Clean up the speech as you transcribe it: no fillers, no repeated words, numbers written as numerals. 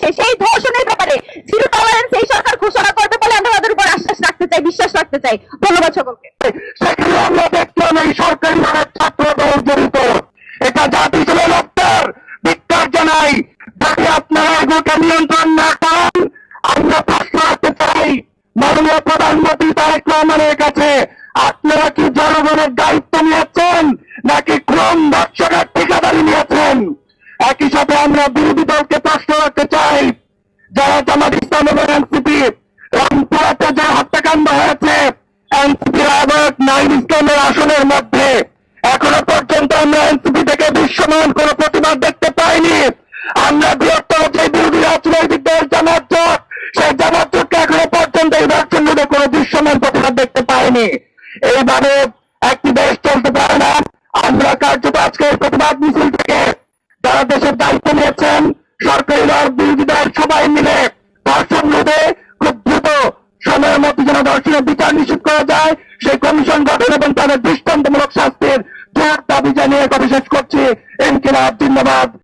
হচ্ছে, সেই ধর্ষণের ব্যাপারে জিরো টলারেন্স এই সরকার ঘোষণা করবে বলে আমরা তাদের উপর আশ্বাস রাখতে চাই, বিশ্বাস রাখতে চাই। ধন্যবাদ সকলকে। সেখানে আমরা দেখলাম এই সরকারি ছাত্র দল জড়িত, এটা জাতি ছিল লক্ষ্যের ধিক্কার জানাই। যাতে আপনারা এগুলোকে নিয়ন্ত্রণ না করেন, আমরা প্রশ্ন রাখতে চাই মাননীয় প্রধানমন্ত্রী তারেক রহমানের কাছে, আপনারা কি জনগণের দায়িত্ব নিয়েছেন নাকি ক্রম দর্শকের ঠিকাদারি নিয়েছেন? একই সাথে আমরা বিরোধী দলকে প্রশ্ন রাখতে চাই, যারা জামাত ইসলাম এবং এনসিপি রংপুরাতে যে হত্যাকাণ্ড হয়েছে, এনসিপির আহ্বায়ক নাইম ইসলামের আসনের মধ্যে এখনো পর্যন্ত আমরা এনসিপি থেকে দৃশ্যমান কোন প্রতিবাদ দেখতে পাইনি। আমরা বৃহত্তর যে বিরোধী রাজনৈতিক দল জামাত জোট, সেই জামাত জোটকে এখনো পর্যন্ত এই ভার্চুয়াল রোডে কোনো দৃশ্যমান প্রতিবাদ দেখতে পাইনি। এইভাবে একটি দেশ চলতে পারে না। আমরা কার্যত আজকে এই প্রতিবাদ মিছিল থেকে যারা দেশের দায়িত্ব নিয়েছেন, সরকারি দল বিরোধী দল সবাই মিলে ধর্ষণ রোধে খুব দ্রুত সময়ের মধ্যে যেন ধর্ষণের বিচার নিশ্চিত করা যায়, সেই কমিশন